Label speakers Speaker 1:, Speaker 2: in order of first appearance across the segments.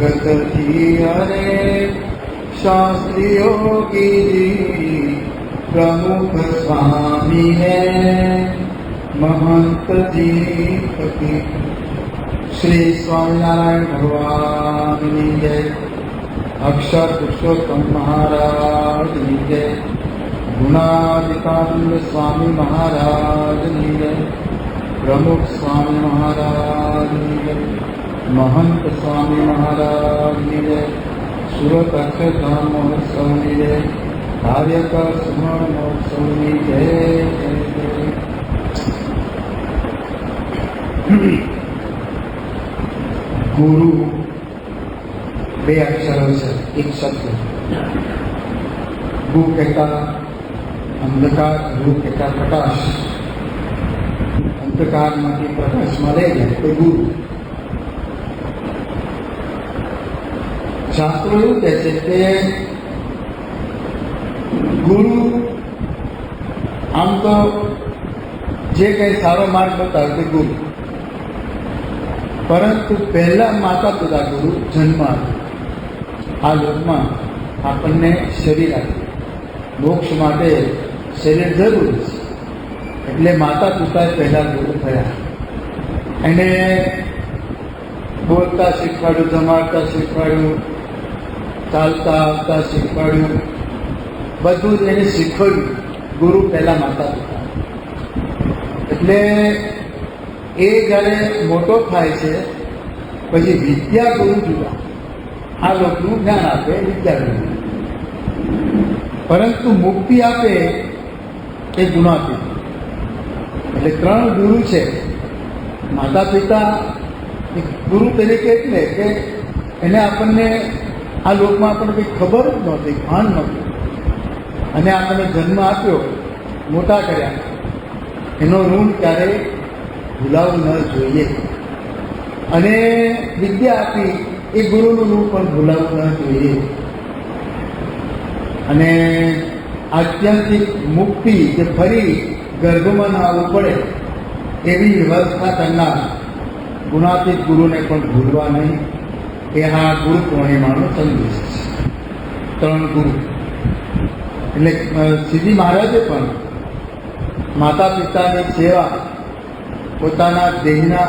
Speaker 1: भगत जी हरे शास्त्रियों की जी प्रमुख स्वामी है महंत जी की। श्री स्वामीनारायण भगवान की जय। अक्षर पुरुषोत्तम महाराज की जय। गुणाधिकानंद स्वामी महाराज की जय। प्रमुख स्वामी महाराज की जय। महंत स्वामी महाराज की जय। सूरत अक्षरधाम महोत्सव की जय। कार्यकर स्मरण महोत्सव की जय जय जय। गुरु बे अक्षरों से एक शब्द। गु कहता अंधकार, गु कहता प्रकाश। अंधकार में प्रकाश मळे तो गुरु। शास्त्रों એવું કહે છે કે ગુરુ આમ તો જે કંઈ સારો માર્ગ બતાવે તે ગુરુ, પરંતુ પહેલા માતા પિતા ગુરુ જન્મ આપે। આ લોકમાં આપણને શરીર આપ્યું, મોક્ષ માટે શરીર જરૂરી છે, એટલે માતા પિતા પહેલા ગુરુ થયા। એને બોલતા શીખવાડ્યું, જમાડતા શીખવાડ્યું, ચાલતા આવતા શીખવાડ્યું, બધું જ એને શીખવાડ્યું ગુરુ પહેલા માતા પિતા। એટલે એ જ્યારે મોટો થાય છે પછી વિદ્યા ગુરુ જુદા, આ લોકનું જ્ઞાન આપે વિદ્યા ગુરુ, પરંતુ મુક્તિ આપે એ ગુણાતીત। એટલે ત્રણ ગુરુ છે। માતા પિતા ગુરુ તરીકે એટલે કે એને આપણને આ લોકમાં આપણને કંઈ ખબર જ નહોતી, ભાન નહોતું, અને આપણને જન્મ આપ્યો, મોટા કર્યા, એનો ઋણ ક્યારેય ભૂલાવવું ન જોઈએ। અને વિદ્યા આપી એ ગુરુનું ઋણ પણ ભૂલાવવું ન જોઈએ। અને આત્યંતિક મુક્તિ કે ફરી ગર્ભમાં ન આવવું પડે એવી વ્યવસ્થા કરનાર ગુણાતીત ગુરુને પણ ભૂલવા નહીં। એ આ ગુરુ પૂર્ણિમાનો સંદેશ છે। ત્રણ ગુરુ એટલે શ્રીજી મહારાજે પણ માતા પિતાની સેવા પોતાના દેહના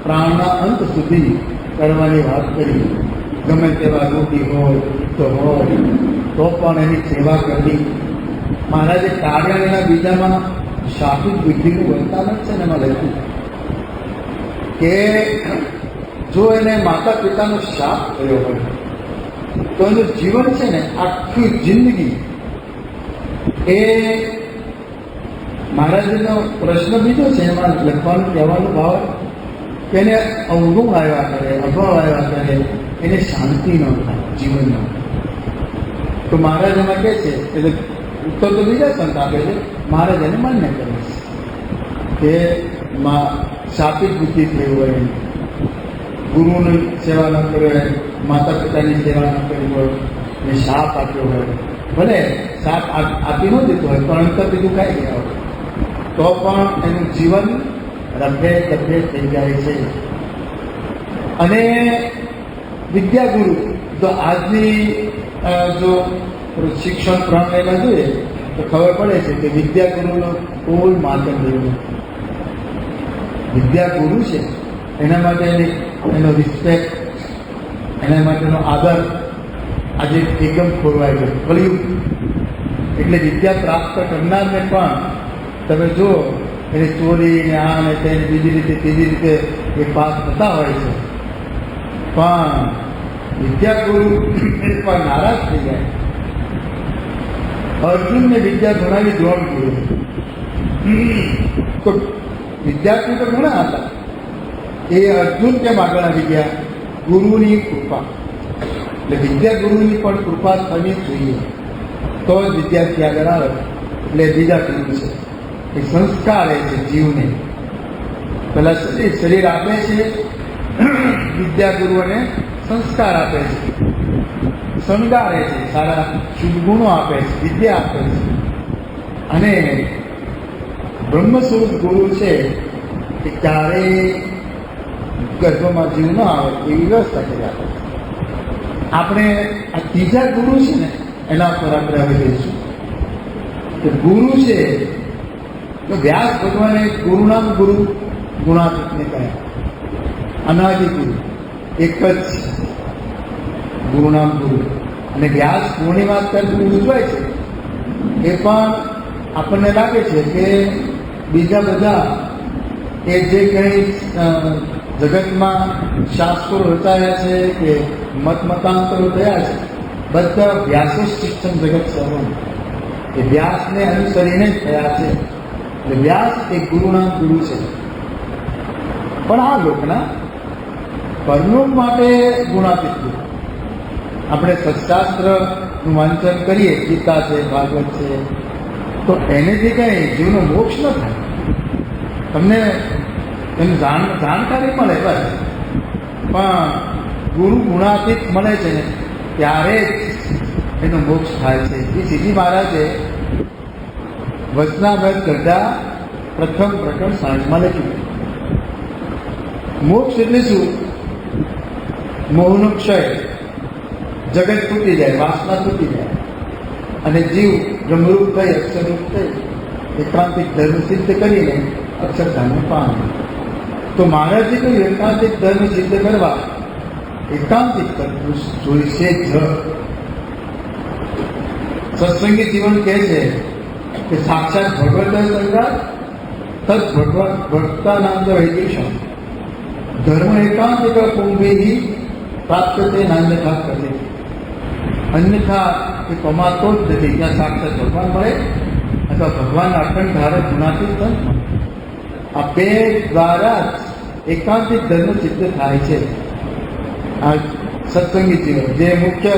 Speaker 1: પ્રાણના અંત સુધી કરવાની વાત કરી। ગમે તેવા રોગી હોય તો પણ એની સેવા કરવી। મહારાજે કાર્યાલયના બીજામાં શાપિત બુદ્ધિનું વર્તાન છે ને એમાં લખ્યું કે જો એને માતા પિતાનો શાપ થયો હોય તો એનું જીવન છે ને આખી જિંદગી એ મહારાજનો પ્રશ્ન બીજો છે, એમાં લખવાનું કહેવાનું ભાવ કે એને અવગુણ આવ્યા કરે, અભાવ આવ્યા કરે, એને શાંતિ ન થાય જીવનમાં। તો મહારાજ એમાં કહે છે, એટલે ઉત્તર તો બીજા સંત આપે છે, મહારાજ એને માન્ય કરે છે કે શાપિત બુદ્ધિ થઈ હોય, ગુરુની સેવા ન કરી હોય, માતા પિતાની સેવા ન કરી હોય, ને શાપ આપ્યો હોય, ભલે શાપ આપી ન દીધો હોય પણ અંતર બીજું કાંઈ ગયા હોય તો પણ એનું જીવન રફે દફે થઈ જાય છે। અને વિદ્યાગુરુ તો આજની જો શિક્ષણ પ્રણાલીમાં જોઈએ તો ખબર પડે છે કે વિદ્યાગુરુનો કોઈ માધ્યમ રહ્યું નથી। વિદ્યાગુરુ છે એના માટે એનો રિસ્પેક્ટ, એના માટેનો આદર આજે એકદમ ખોરવાઈ ગયો કળિયુગ। એટલે વિદ્યા પ્રાપ્ત કરનારને પણ તમે જુઓ એને ચોરી ને આ ને તેને બીજી રીતે ત્રીજી રીતે એ પાસ થતા હોય છે, પણ વિદ્યાગુરુ પર નારાજ થઈ જાય। અર્જુનને વિદ્યા ભણાવી દ્રોણ કર્યું, તો વિદ્યાર્થી તો ઘણા હતા, એ અર્જુન કેમ આગળ આવી ગયા? ગુરુની કૃપા। એટલે વિદ્યા ગુરુની પણ કૃપા થવી જોઈએ તો જ વિદ્યાર્થી આગળ આવે। એટલે બીજા ગુરુ છે એ સંસ્કાર એ છે જીવને। પેલા શરીર આપે છે, વિદ્યા ગુરુઓને સંસ્કાર આપે છે, શણગારે છે, સારા શુભ ગુણો આપે છે, વિદ્યા આપે છે। અને બ્રહ્મ સ્વરૂપ ગુરુ છે કે ક્યારેય ગર્ભમાં જીવ ન આવે એવી વ્યવસ્થા કરી આપે। આપણે આ ત્રીજા ગુરુ છે ને એના પર આપણે આવી જઈશું. કે ગુરુ છે તો વ્યાસ ભગવાને ગુરુનામ ગુરુ ગુણાતીતને કહ્યા. અનાદિ ગુરુ એક જ ગુરુનામ ગુરુ. અને વ્યાસ પૂર્ણિમા અત્યારે ઉજવાય છે એ પણ આપણને લાગે છે કે બીજા બધા એ જે કંઈ જગતમાં શાસ્ત્રો રચાયા છે કે મતાંતરો થયા છે બધા વ્યાસ શિક્ષણ જગત સર્વનું એ વ્યાસને અનુસરીને જ થયા છે. એટલે વ્યાસ એક ગુરુનામ ગુરુ છે. પણ આ લોકના પરલોક માટે ગુણાતીત ગુરુ. આપણે સત્શાસ્ત્રનું વાંચન કરીએ, ગીતા છે, ભાગવત છે, તો એનેથી કંઈ જીવનો મોક્ષ ન થાય. તમને એની જાણકારી મળે બસ, પણ ગુરુ ગુણાતીત મળે છે ને ત્યારે જ એનો મોક્ષ થાય છે. એ શ્રીજી મહારાજે વચનામૃત ગઢા પ્રથમ પ્રકરણ 60 લખ્યું. મોક્ષ એટલે શું? મોહનો ક્ષય, જગત તૂટી જાય, વાસના તૂટી જાય અને જીવ બ્રહ્મરૂપ થઈ અક્ષરરૂપ થઈ એકાંતિક ધર્મ સિદ્ધ કરીને અક્ષરધામને પામે. તો મહારાજે કહ્યું એકાંતિક ધર્મ સિદ્ધ કરવા એકાંતિક કરવું જોઈશે જ. સત્સંગી જીવન કહે છે કે સાક્ષાત ભગવત સંગાત તદ ભગવતા નામ વૈદિક ધર્મ એકાંતિક કુંભી પ્રાપ્ત તે નાન્યથા કરે. અન્યથા એ કમાતો જ નથી. ત્યાં સાક્ષાત ભગવાન મળે અથવા ભગવાનના અખંડ ધારક ગુણાતીત સંત મળે. આ બે દ્વારા જ એકાંતિક ધર્મ સિદ્ધ થાય છે. આ સત્સંગી જીવન જે મુખ્ય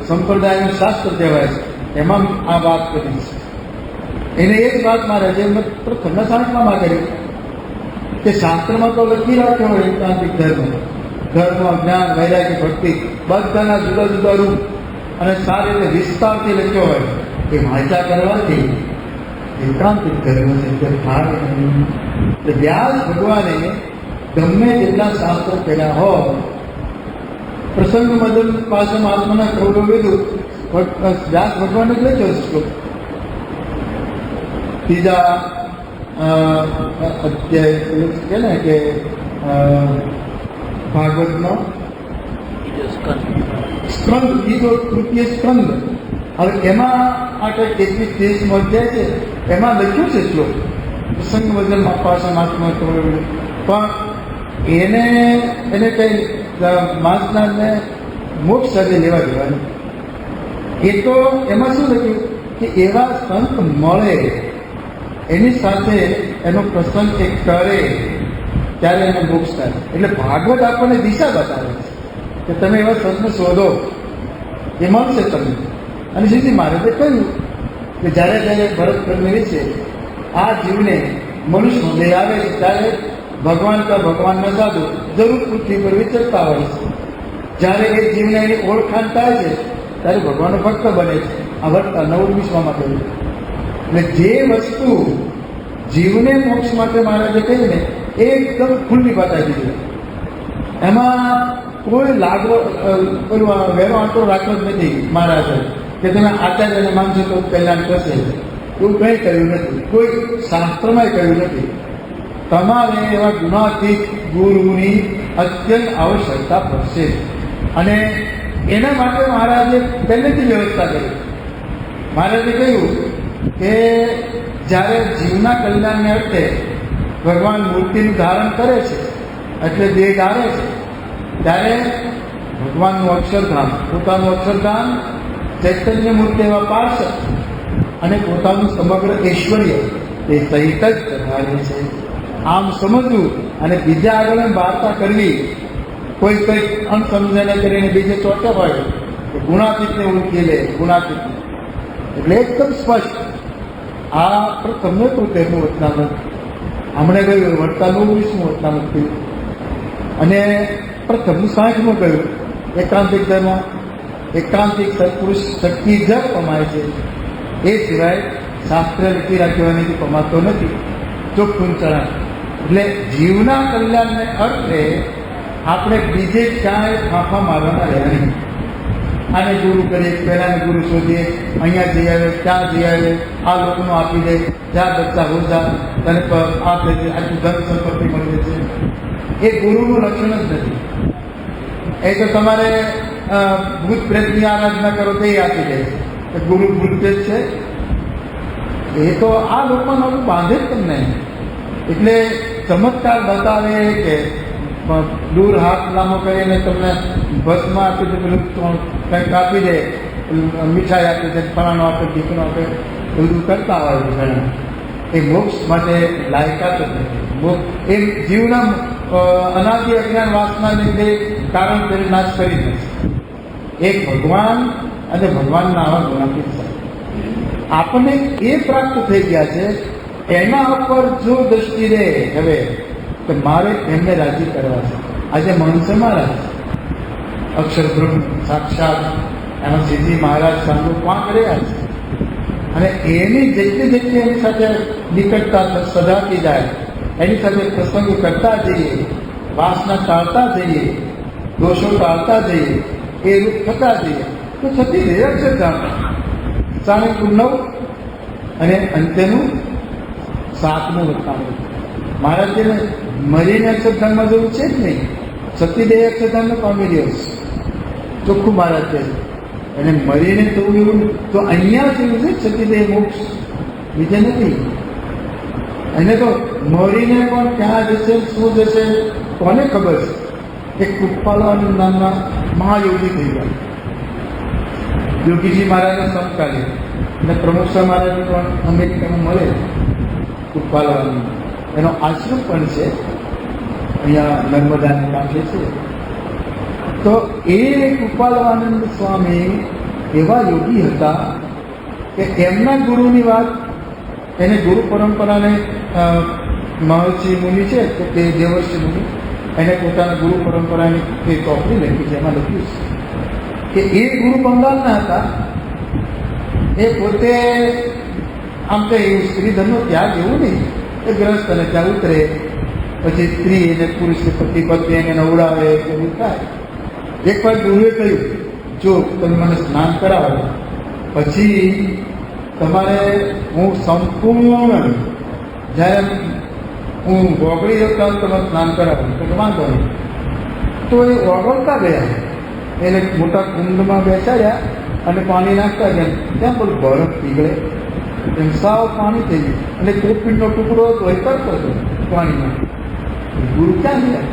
Speaker 1: સંપ્રદાયનું શાસ્ત્ર કહેવાય છે એમાં આ વાત કરી છે. એને એ જ વાત મારે જે પ્રથમના શાસ્ત્રમાં કરી કે શાસ્ત્રમાં તો લખી રાખ્યો હોય એકાંતિક ધર્મ, જ્ઞાન, વૈરાગ્ય, ભક્તિ બધાના જુદા જુદા રૂપ અને સારી રીતે વિસ્તારથી લખ્યો હોય એ વાંચા કરવાથી એકાંતિક ધર્મ સિદ્ધ થાય. વ્યાસ ભગવાને ગમે તેટલા શાસ્ત્રો કર્યા હોય, પ્રસંગ મદન પાસે આત્માના કૌરવ વેદું વ્યાસ ભગવાને જ લખ્યો શ્લોક. ત્રીજા અધ્યાય કે ને કે ભાગવતનો સ્કંદ, બીજો તૃતીય સ્કંદ. હવે એમાં આ કંઈક 21-23 અધ્યાય છે, એમાં લખ્યું છે શ્લોક પ્રસંગ મદન પાસે આત્મા કૌરવ વેદું. પણ એને કઈ માસનાને મોક્ષ સાથે લેવા દેવાનું. એ તો એમાં શું લખ્યું કે એવા સંત મળે એની સાથે એનો પ્રસંગ એક કરે ત્યારે એને મોક્ષ થાય. એટલે ભાગવત આપણને દિશા બતાવે છે કે તમે એવા સંતને શોધો, એ મળશે તમને. અને શ્રીજી મહારાજે કહ્યું કે જ્યારે જ્યારે ભરત કર્મવી છે આ જીવને મનુષ્ય હૃદય આવે છે ત્યારે ભગવાન કા ભગવાનના સાધુ જરૂર પૃથ્વી પર વિચરતા હોય છે. જ્યારે એ જીવને એની ઓળખાણ થાય છે ત્યારે ભગવાનનો ભક્ત બને છે. આ વર્તા 19માં કહ્યું. એટલે જે વસ્તુ જીવને મોક્ષ માટે મહારાજે કહ્યું ને એ એકદમ ખુલ્લી બતાવી દીધી. એમાં કોઈ પેલું વેરો આંટો રાખ્યો જ નથી મહારાજે કે તમે આચાર્યને માનશો તો કલ્યાણ કરશે, એવું કંઈ કહ્યું નથી. કોઈ શાસ્ત્રમાં કહ્યું નથી. તમારે એવા ગુણાતીત ગુરુની અત્યંત આવશ્યકતા પડશે. અને એના માટે મહારાજે પહેલેથી વ્યવસ્થા કરી. મહારાજે કહ્યું કે જ્યારે જીવના કલ્યાણને અર્થે ભગવાન મૂર્તિનું ધારણ કરે છે એટલે દેહ ધારે છે ત્યારે ભગવાનનું અક્ષરધામ, પોતાનું અક્ષરધામ, ચૈતન્ય મૂર્તિ એવા પાર્ષદ અને પોતાનું સમગ્ર ઐશ્વર્ય એ સહિત જ ધારે છે. આમ સમજવું અને બીજા આગળ વાર્તા કરવી, કોઈ કંઈક અણસમજને કરીને બીજે ચોટે હોય તો ગુણાતીતને ઓળખી લે. ગુણાતીત એટલે એકદમ સ્પષ્ટ. આ પ્રથમને તો તેનું વચનામૃત હમણાં ગયું વર્તા 19મું વચનામૃત થયું. અને પ્રથમનું 60મું કહ્યું એકાંતિક ધર્મ, એકાંતિક સત્પુરુષ શક્તિ જ કમાય છે. એ સિવાય શાસ્ત્ર લખી રાખ્યાથી કમાતો નથી. ચોખ્ખું ચરણ. એટલે જીવના કલ્યાણને અર્થે આપણે બીજે ક્યાંય ફાંફા મારવાના રહ્યા નહીં. આને ગુરુ કરીએ, પહેલાને ગુરુ શોધીએ, અહીંયા જઈ આવે, ત્યાં જઈ આવે, આ લોકોનું આપી દે, જ્યાં બચ્ચા હો જા, તને આ થઈ જાય, આટલું ધન સંપત્તિ મળી છે. એ ગુરુનું લક્ષણ જ નથી. એ તો તમારે ભૂત પ્રેતની આરાધના કરો તો એ આપી દે છે. ગુરુ ભૂત પ્રેત છે એ તો આ લોકોનું બાંધે જ તમને. એટલે ચમત્કાર બતાવે કે દૂર હાથ લાંબો કરીને તમને ભસ્મ આપી દે, પેલું કંઈક આપી દે, મીઠાઈ આપી દે, ફલાણો આપે, ટીકનો આપે, બધું કરતા હોય ઘણા. એ મોક્ષ માટે લાયકાત જ નથી. એ જીવના અનાદિ અજ્ઞાન વાસનાને લીધે કારણ કરી નાશ કરી નથી. એક ભગવાન અને ભગવાનના આવા ગુણાતીત છે. આપણને એ પ્રાપ્ત થઈ ગયા છે, એના ઉપર જો દ્રષ્ટિ રહે હવે તો મારે એમને રાજી કરવા છે. આજે મહંસ મહારાજ અક્ષર બ્રહ્મ સાક્ષાત એમાં શ્રીજી મહારાજ સાંભળો પાંચ રહ્યા છે. અને એની જેટલી એની સાથે નિકટતા સધાતી જાય, એની સાથે પ્રસંગ કરતા જઈએ, વાસના ટાળતા જઈએ, દોષો ટાળતા જઈએ, એ રૂપ થતા જઈએ તો છતી રહે છે. જાણે 9 અને અંત્યનું 7મું વત્તાનું. મહારાજને મરીને અક્ષરધામમાં જવું છે જ નહીં. સતીદેહ અક્ષરધામને પામી રહ્યો છે, ચોખ્ખું મહારાજ કહે છે. અને મરીને થવું એવું તો અહીંયા જેવું છે સતીદેહ મોક્ષ, બીજે નથી. એને તો મરીને પણ ક્યાં જશે, શું જશે, કોને ખબર છે. એક કૃપાલાનંદ નામના મહાયોગી થઈ ગયા, યોગીજી મહારાજને સમકાલીન, અને પ્રમુખ મહારાજ પણ અમેરિકામાં મળે. કૃપાલાનંદ એનો આશ્રમ પણ છે અહીંયા નર્મદાને કાંઠે છે. તો એ કૃપાલાનંદ સ્વામી એવા યોગી હતા કે એમના ગુરુની વાત, એને ગુરુ પરંપરાને મહર્ષિ મુનિ છે તો તે દેવર્ષિ મુનિ, એને પોતાના ગુરુ પરંપરાની તે ચોપડી લખી છે. એમાં લખ્યું છે કે એ ગુરુ બંગાળના હતા. એ પોતે આમ તો એવું સ્ત્રી ધનનો ત્યાગ એવું નહીં, એ ગ્રસ્ત અને ત્યાં ઉતરે, પછી સ્ત્રી અને પુરુષને પતિ પત્ની એને નવડાવે, એવું થાય. એકવાર ગુરુએ કહ્યું, જો તમે મને સ્નાન કરાવો પછી તમારે હું સંપૂર્ણ, જ્યારે હું ઓગળી જતા તમે સ્નાન કરાવું તો વાંધો નહીં. તો એ ઓગળતા ગયા, એને મોટા કુંડમાં બેસાડ્યા અને પાણી નાખતા ગયા. ત્યાં બધું બરફ પીગળે, એમ સાવ પાણી થઈ ગયું. અને કોપીનો ટુકડો હતો એ કરતો હતો પાણીમાં. ગુરુ ક્યાં ગયા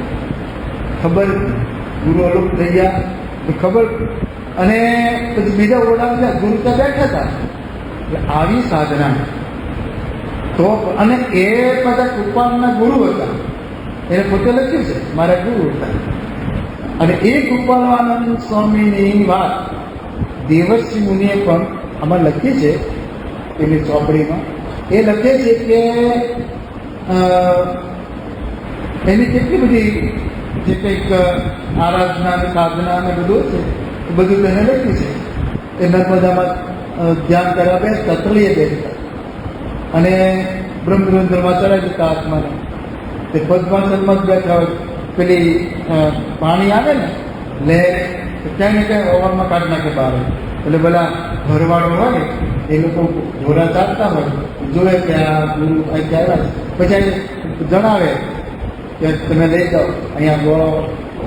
Speaker 1: ખબર, ગુરુ અલોપ થઈ ગયા તો ખબર. અને પછી બીજા ઓરડામાં ગયા, ગુરુ ત્યાં બેઠા હતા. એટલે આવી સાધના તો, અને એ બધા કૃપાના ગુરુ હતા, એને પોતે લખ્યું છે મારા ગુરુ હતા. અને એ કૃપાલાનંદ સ્વામીની વાત દેવર્ષિ મુનિએ પણ આમાં લખી છે એની ચોપડીમાં. એ લખે છે કે એની કેટલી બધી જે કંઈક આરાધના અને સાધના અને બધું છે એ બધું તેને લખ્યું છે. એ નર્મદામાં ધ્યાન કરવા બેસતા, તળીએ બેસતા અને બ્રહ્મરંધરમાં ચડાવી જતા આત્માને. તે પદ્માસનમાં જ બેઠા હોય, પેલી પાણી આવે ને લહેર, ક્યાંય ને ક્યાંય ઓવરમાં કાઢી નાખે બહાર. એટલે બધા ઘરવાળો હોય એ લોકો ઘોડા ચાલતા હોય, જોવે કે આ ગુરુ અહીં આવ્યા છે, પછી જણાવે કે તમે લઈ જાઓ, અહીંયા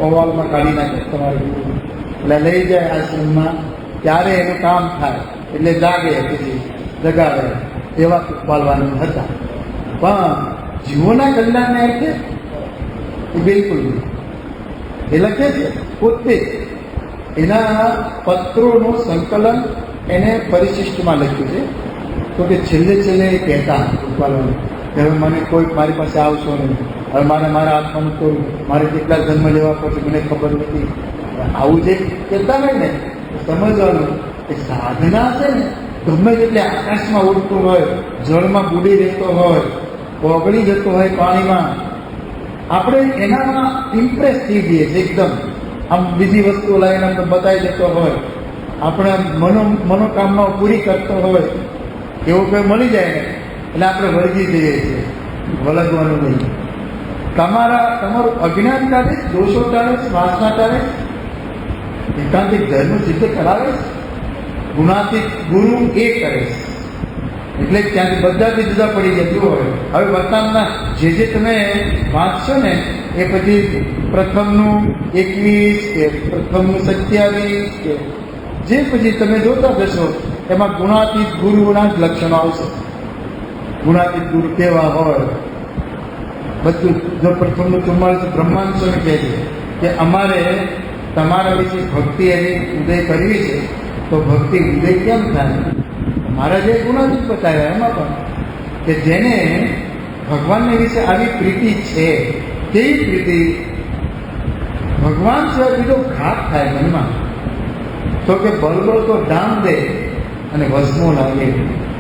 Speaker 1: ઓવાલમાં કાઢી નાખે તમારે ગુરુ. એટલે લઈ જાય આશ્રમમાં, ત્યારે એનું કામ થાય. એટલે જાગે, પછી જગાડે. એવા પાલવાનું હતા. પણ જીવોના કલ્યાણને અર્થે એ બિલકુલ નહીં. એ લખે છે પોતે, એના પત્રોનું સંકલન એને પરિશિષ્ટમાં લખ્યું છે. તો કે છેલ્લે એ કહેતા પાલવાનું કે હવે મને કોઈ મારી પાસે આવશો નહીં, હવે મારા આત્માનું તો મારે કેટલા જન્મ લેવા પડશે મને ખબર નથી. આવું જે કહેતા હોય ને સમજવાનું કે સાધના છે ને, ગમે તેટલે આકાશમાં ઉડતું હોય, જળમાં બુડી રહેતો હોય, ઓગળી જતો હોય પાણીમાં, આપણે એનામાં ઇમ્પ્રેસ થઈ જઈએ છીએ એકદમ. આમ બીજી વસ્તુઓ લાવીને આપણે બતાવી દેતો હોય, આપણે મનોકામનાઓ પૂરી કરતો હોય, એવું કંઈ મળી જાય ને એટલે આપણે વળગી જઈએ છીએ. વળગવાનું નહીં. તમારું અજ્ઞાન ટાળે, દોષો ટાળે, વાસના ટાળે, એકાંતિક ધર્મ સિદ્ધ કરાવે છે. ગુણાતીત ગુરુ એ કરે છે. એટલે ત્યાંથી બધાથી જુદા પડી જતું હોય. હવે વર્તમાનના જે તમે વાંચશો ને એ પછી પ્રથમનું 21 કે પ્રથમનું 27 કે જે પછી તમે જોતા જશો એમાં ગુણાતીત ગુરુના જ લક્ષણો આવશે. ગુણાતીત ગુરુ કેવા હોય બધું. જો પ્રથમનું 44 બ્રહ્માંડ સ્વામી કહે છે કે અમારે તમારા વિશે ભક્તિ એની ઉદય કરવી છે, તો ભક્તિ ઉદય કેમ થાય? મારા જે ગુણાતીત બતાવ્યા એમાં પણ કે જેને ભગવાનને વિશે આવી પ્રીતિ છે, તેવી પ્રીતિ ભગવાન સિવાય બીજો ઘાત થાય મનમાં, તો કે બળબળતો ડામ દે અને વસમો લાગે.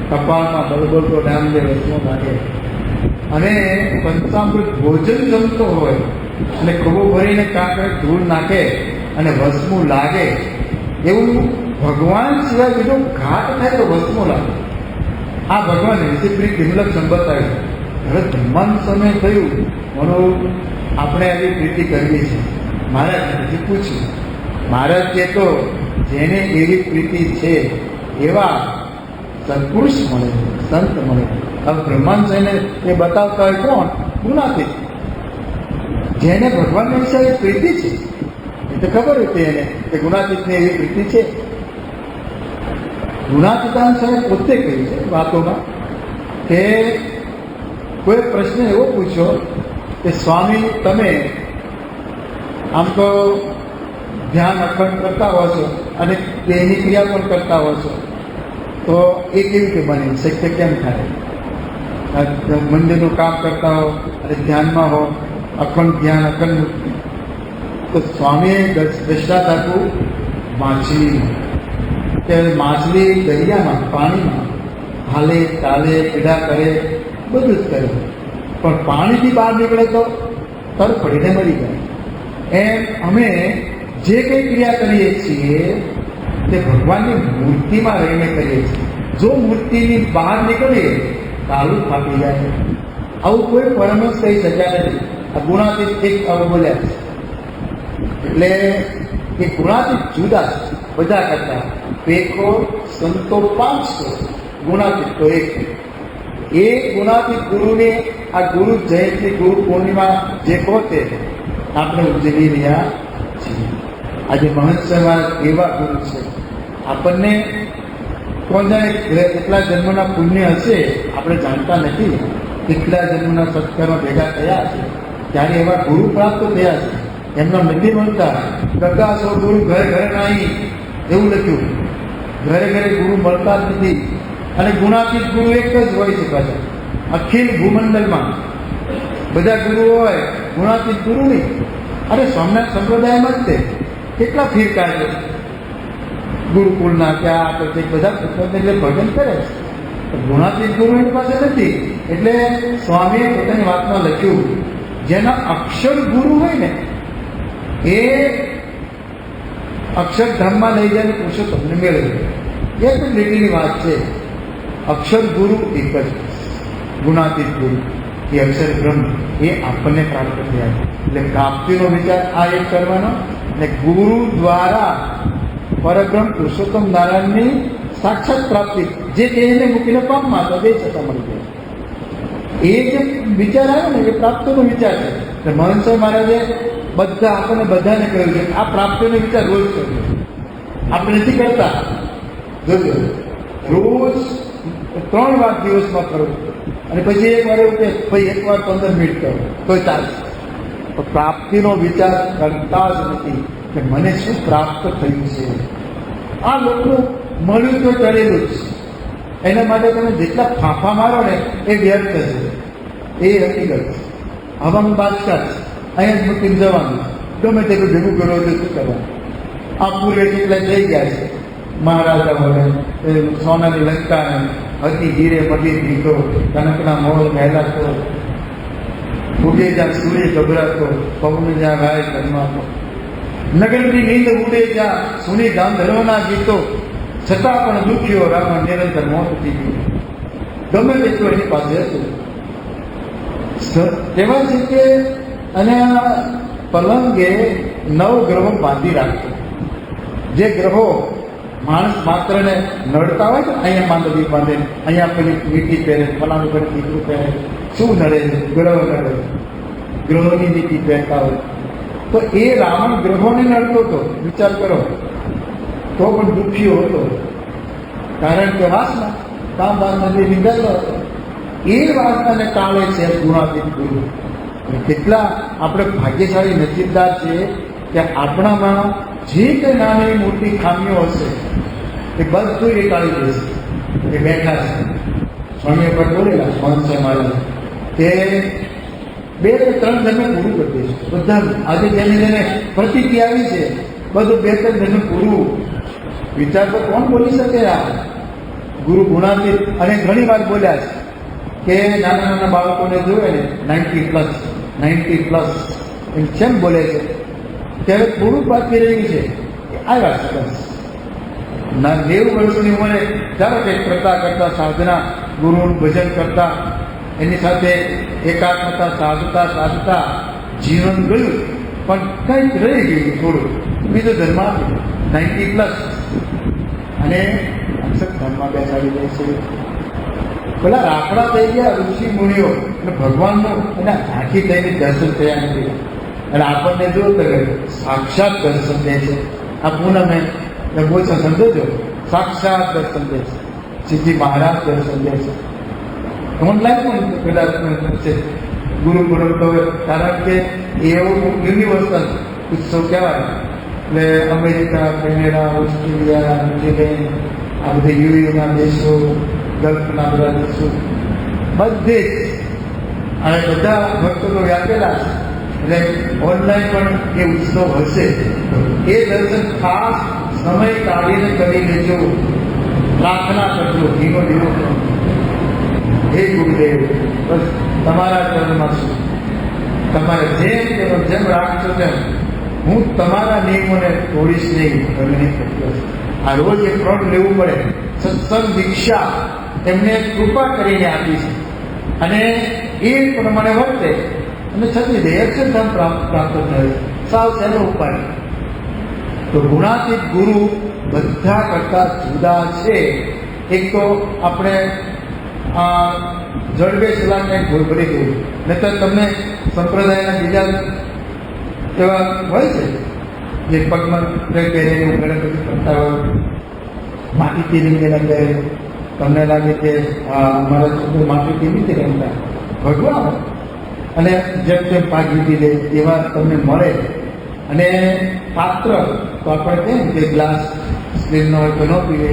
Speaker 1: કપાળમાં બળબળતો ડામ દે, વસમો લાગે. અને પંચામૃત ભોજન જમતો હોય અને ખભો ભરીને કાંકરે ધૂળ નાખે અને વસમું લાગે, એવું ભગવાન સિવાય બીજો ઘાટ થાય તો વસમો લાગે. આ ભગવાન વિષયપ્રીત વિમલક્ષણ બતાવ્યું. હવે બ્રહ્માંડ સમય થયું મારું આપણે આવી પ્રીતિ કરવી છે. મહારાજ પૂછ્યું. મહારાજ કે તો જેને એવી પ્રીતિ છે એવા સત્પુરુષ મળે, સંત મળે. હવે બ્રહ્માંડ સ્વયંને એ બતાવતા હોય કોણ? ગુણાતીત. જેને ભગવાનની વિશે પ્રીતિ છે એ તો ખબર હતી એને કે ગુણાતીતને એવી પ્રીતિ છે. ગુણાતીતાન સાહેબ પોતે કહ્યું છે વાતોમાં કે કોઈ પ્રશ્ન એવો પૂછ્યો કે સ્વામી તમે આમ તો ધ્યાન અખંડ કરતા હો છો અને તેની ક્રિયા પણ કરતા હો છો, તો એ કેવી રીતે બને? શક્ય કેમ થાય? મંદિરનું કામ કરતા હો અને ધ્યાનમાં હો, અખંડ ધ્યાન, અખંડ મુક્તિ. તો સ્વામીએ દ્રષ્ટાંત આપ્યું માછલીનું કે માછલી દરિયામાં પાણીમાં હાલે ચાલે, પીડા કરે, બધું જ કરે, પણ પાણીથી બહાર નીકળે તો તર પડીને મરી જાય. એમ અમે જે કંઈ ક્રિયા કરીએ છીએ તે ભગવાનની મૂર્તિમાં રહીને કરીએ છીએ. જો મૂર્તિની બહાર નીકળીએ તાલું ફાટી જાય. આવું કોઈ પરમહંસ કહી શક્યા નથી. આ ગુણાતીત એક આવું બોલ્યા છે. એટલે એ ગુણાતીત જુદા બધા કરતા. પેકો સંતો 500, ગુણાતીત તો એક. એ ગુણાતીત ગુરુને આ ગુરુ જયંતિ, ગુરુ પૂર્ણિમા જે કહો તે આપણે ઉજવી રહ્યા છીએ. આજે મહંત સાહેબ એવા ગુરુ છે. આપણને કોણ જાણે કેટલા જન્મના પુણ્ય હશે આપણે જાણતા નથી. કેટલા જન્મના સત્કર્મ ભેગા થયા છે ત્યારે એવા ગુરુ પ્રાપ્ત થયા છે. એમના મંદિર મળતા ગગા સો ગુરુ ઘરે ઘરે નહીં એવું લખ્યું. ઘરે ઘરે ગુરુ મળતા જ નથી. અને ગુણાતીત ગુરુ એક જ હોય છે પાછા અખિલ ભૂમંડળમાં. બધા ગુરુ હોય, ગુણાતીત ગુરુ નહીં. અરે સોમનાથ સંપ્રદાયમાં જ તે કેટલા ફિરકા છે ગુરુકુળના, ત્યાં પછી બધા એટલે ભજન કરે છે. ગુણાતીત ગુરુ એની પાસે નથી. એટલે સ્વામીએ પોતાની વાતમાં લખ્યું જેના અક્ષર ગુરુ હોય ને એ અક્ષરધામમાં લઈ જાય પુરુષોત્તમને મેળવે. એ તો લીટીની વાત છે. અક્ષર ગુરુ એક જ, ગુણાતીત ગુરુ એ અક્ષર બ્રહ્મ એ આપણને પ્રાપ્ત થયા છે. એટલે પ્રાપ્તિનો વિચાર આ એક કરવાનો. અને ગુરુ દ્વારા પરબ્રહ્મ પુરુષોત્તમ નારાયણની સાક્ષાત પ્રાપ્તિ જે દેહને મૂકીને પામમાં તો બે છતાં મળી જાય. એ જે વિચાર આવે ને એ પ્રાપ્તિનો વિચાર છે. એટલે મહંત સાહેબ મહારાજે બધા આપણને બધાને કહ્યું છે આ પ્રાપ્તિનો વિચાર રોજ કરજો. આપણે નથી કરતા. જોજો રોજ 3 વાર દિવસમાં કરો અને પછી એક વાર એવું કે ભાઈ એક વાર 15 મિનિટ કરો તોય ચાલશે. તો પ્રાપ્તિનો વિચાર કરતા જ નથી કે મને શું પ્રાપ્ત થયું છે. આ લોકો મળ્યું તો ચડેલું જ. એના માટે તમે જેટલા ફાંફા મારો ને એ વ્યર્થ છે. એ હકીકત છે. હવામાં બાદશાહ છે. અહીંયા જ મૂકીને જવાનું. ગમે તેટલું ભેગું કર્યું હોય તો શું કરવાનું. આ પૂરે કેટલા થઈ ગયા છે. મહારાજા હોય સોનાની લંકા હતી ધીરે પડી દીધો, કનકના મોલ મહેલાતો, ઉડે જ્યાં સૂર્ય ગભરાતો, પવન જ્યાં ગાય જન્માતો, નગરની નીંદ ઉડે જ્યાં સુની ગાંધર્વના ગીતો, છતાં પણ દુખ્યો રાવણ નિરંતર મોતથી ગયો. ગમે તેટલું એની પાસે હતું. કહેવાય છે કે અને પલંગે 9 ગ્રહો બાંધી રાખતો. જે ગ્રહો માણસ માત્રને નડતા હોય તો અહીંયા માંડવી બાંધે, અહીંયા પેલી વીટી પહેરે, ફલાણું કરે, દીકરું પહેરે, શું નડે? ગ્રહ નડે, ગ્રહોની નીતિ પહેરતા હોય. તો એ રાવણ ગ્રહોને નડતો હતો, વિચાર કરો, તો પણ દુઃખીઓ હતો, કારણ કે વાસના કામ વાસનાથી નીકળતો હતો. એ વાસનાને કાળે છે ગુણાતીત ગુરુ. કેટલા આપણે ભાગ્યશાળી નસીબદાર છીએ કે આપણામાં જે કંઈ નાની મોટી ખામીઓ હશે એ બધું એ કાઢી દેશે. એ બેઠા છે. સ્વામી પર બોલેલા સ્વાંશે મારે કે 2 કે 3 જન્મ પૂરું કરી દઈશું બધા. આજે જેને પ્રતિક્રિયા આવી છે બધું 2 કે 3 જન્મ પૂરું. વિચાર તો કોણ બોલી શકે? આ ગુરુ ગુણાતીત. અને ઘણી વાર બોલ્યા છે કે નાના નાના બાળકોને જોવે ને 90+ એમ કેમ બોલે છે? ત્યારે થોડુંક બાકી રહ્યું છે, આવ્યા છે બસ. 90 વર્ષની ઉંમરે ચાલો કંઈક કરતા સાધના, ગુરુનું ભજન કરતા, એની સાથે એકાત્મતા સાધતા જીવન ગયું, પણ કંઈક રહી ગયું થોડું. બીજો ધર્મ 90+, અને અક્ષર ધર્મમાં બેસાડી દે છે. પેલા રાફડા થઈ ગયા ઋષિ મુનિઓ અને ભગવાનનું એના ઝાંખી થઈને દર્શન થયા નથી. અને આપણને જો સાક્ષાત દર્શન દે છે. આ પૂનમે બોચા સમજો, સાક્ષાત દર્શન દે છે. શ્રીજી મહારાજ દર્શન દે છે. ઓનલાઈન પણ કદાચ છે ગુરુ પૂનમ તો, કારણ કે એવું યુનિવર્સલ ઉત્સવ કહેવાય. એટલે અમેરિકા, કેનેડા, ઓસ્ટ્રેલિયા, ન્યુઝીલેન્ડ, આ બધા યુએના દેશો, ગલ્ફના બધા દેશો, બધે જ અને બધા ભક્તો વ્યાપેલા છે. એટલે ઓનલાઈન પણ એ ઉત્સવ હશે. એ દર્શન ખાસ સમય કાઢીને કરી લેજો, પ્રાર્થના કરજો, ધીમો ધીમો. હે ગુરુદેવ, બસ તમારા ચરણમાં છું. તમારે જેમ રાખશો તેમ હું તમારા નિયમોને તોડીશ નહીં. આ રોજ એ પ્રણ લેવું પડે. સત્સંગ દીક્ષા એમને કૃપા કરીને આપી છે, અને એ પ્રમાણે વર્તે અને છતી દે અક્ષરધામ પ્રાપ્ત થાય. સાવ સહેલો ઉપાય. તો ગુણાતીત ગુરુ બધા કરતા જુદા છે. એક તો આપણે જડબે સલાહ કંઈક ભરી ગયું, નહીતર તમને સંપ્રદાયના બીજા એવા હોય છે જે પગમાં પહેરેલું ગણપતિ કરતા હોય, માટીથી લીધેલા કહે, તમને લાગે કે અમારા છોકરો માટીથી નથી રમતા, ભગવાન અને જેમ તેમ પાક લીધી લે એવા તમને મળે. અને પાત્ર તો આપણે કેમ કે ગ્લાસ સ્ટીલનો હોય તો ન પીવે,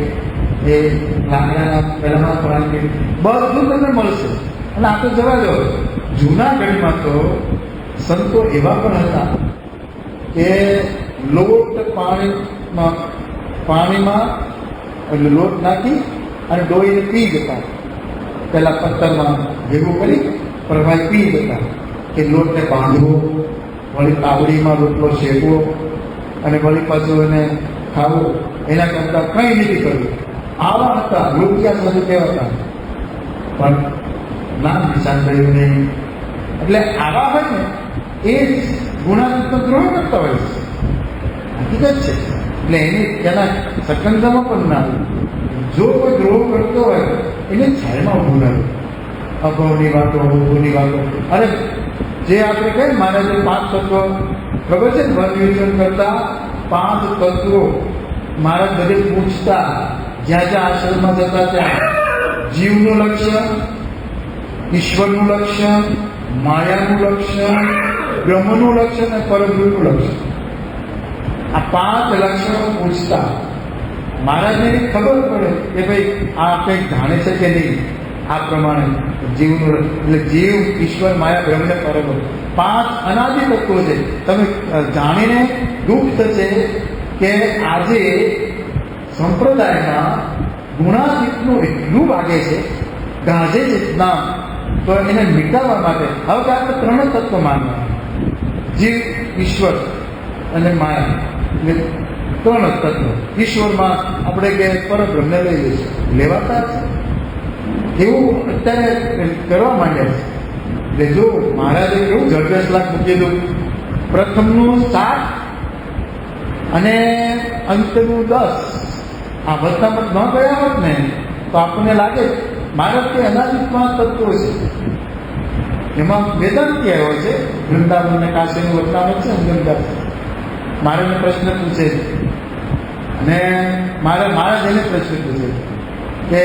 Speaker 1: એ લાકડાના પહેલામાં પાણી બધું તમને મળશે. અને આ તો જવા દો, જૂનાગઢમાં તો સંતો એવા પણ હતા કે લોટ પાણીમાં એટલે લોટ નાખી અને ડોઈને પી જતા. પહેલા પથ્થરમાં ભેગું કરી પ્રવાહી પી જતા. કે લોટને બાંધવો, વળી તાવડીમાં રોટલો શેકવો અને વળી પાછું એને ખાવું, એના કરતાં કંઈ નથી કર્યું. આવા હતા રૂપિયા સાથે કહેવાતા, પણ નામ નિશાન કર્યું નહીં. એટલે આવા હોય ને એ ગુણાત્મક દ્રોહ કરતા હોય છે, હકીકત છે. એટલે એને તેના સકંજામાં પણ ના આવે. જો કોઈ દ્રોહ કરતો હોય એને છાયમાં ઊભું ના હોય. અભાવની વાતો, ઊભુની વાતો. અરે જે આપણે કહીએ મારે જે 5 તત્વો ખબર છે ને, વન વિચરણ કરતા 5 તત્વો મારા દરેક પૂછતા, જ્યાં જ્યાં આશ્રમમાં જતા ત્યાં જીવનું લક્ષ્ય, ઈશ્વરનું લક્ષ્ય, માયાનું લક્ષ્ય, બ્રહ્મનું લક્ષ્ય અને પરબ્રહ્મનું લક્ષ્ય. આ 5 લક્ષણો પૂછતા. મહારાજને ખબર પડે કે ભાઈ આ કંઈક જાણે છે કે નહીં. આ પ્રમાણે જીવનું એટલે જીવ, ઈશ્વર, માયા, બ્રહ્મને પરબ્રહ્મ 5 અનાદિ તત્વો છે. તમે જાણીને દુઃખ થશે કે આજે સંપ્રદાયમાં ગુણાતીતનું એટલું વાગે છે, ગાજે છે નામ, તો એને મિટાવવા માટે હવે આપણે 3 તત્વ માનવા, જીવ, ઈશ્વર અને માયા. એટલે 3 તત્વ. ઈશ્વરમાં આપણે કે પરબ્રહ્મને લઈ લઈશું, લેવાતા છે એવું અત્યારે કરવા માંડ્યા છે. એટલે જો મહારાજે કેવું ઝડપે શ્લાઘ મૂકેલું, પ્રથમનું 7 અને અંતનું 10. આ વતનામત ન ગયા હોત ને તો આપણને લાગે મારા તે અનાદિતમાં તત્વો છે. એમાં વેદાંતિ આવ્યો છે, વૃંદાવન ને કાશીનું વતનામત છે. અંગનદાસ મારે પ્રશ્ન પૂછે અને મારા જેને પ્રશ્ન પૂછે કે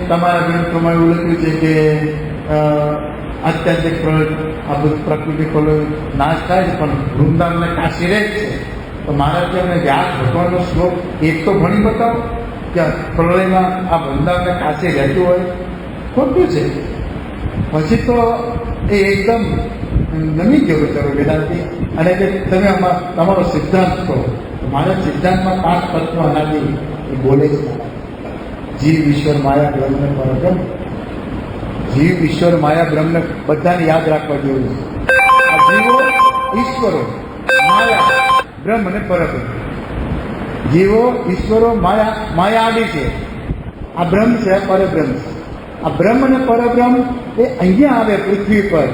Speaker 1: તમારા ગ્રંથોમાં એવું લખ્યું છે કે અત્યાધિક આ બધું પ્રકૃતિ નાશ થાય છે, પણ વૃંદાવન ને કાશી રહે છે. તો મારા ત્યાં વ્યાસ ભગવાનનો શ્લોક એક તો ભણી બતાવો કે પ્રલયમાં આ વૃંદાવન ને કાશી રહેતું હોય. ખોટું છે. પછી તો એ એકદમ નમી ગયો બિચારો વેદાંતિ, અને કે તમે આમાં તમારો સિદ્ધાંત કહો. મારા સિદ્ધાંતમાં 5 તત્વ અનાદિ એ બોલે છે. જીવ, ઈશ્વર, માયા, બ્રહ્મ, પરબ્રહ્મ. જીવ, ઈશ્વર, માયા, બ્રહ્મ બધાને યાદ રાખવા જેવું છે. આ જીવો, ઈશ્વરો, માયા, બ્રહ્મ અને પરબ્રહ્મ. જીવો, ઈશ્વરો, માયા આદિ છે. આ બ્રહ્મ છે, પરબ્રહ્મ છે. આ બ્રહ્મ અને પરબ્રહ્મ એ અહીંયા આવે પૃથ્વી પર.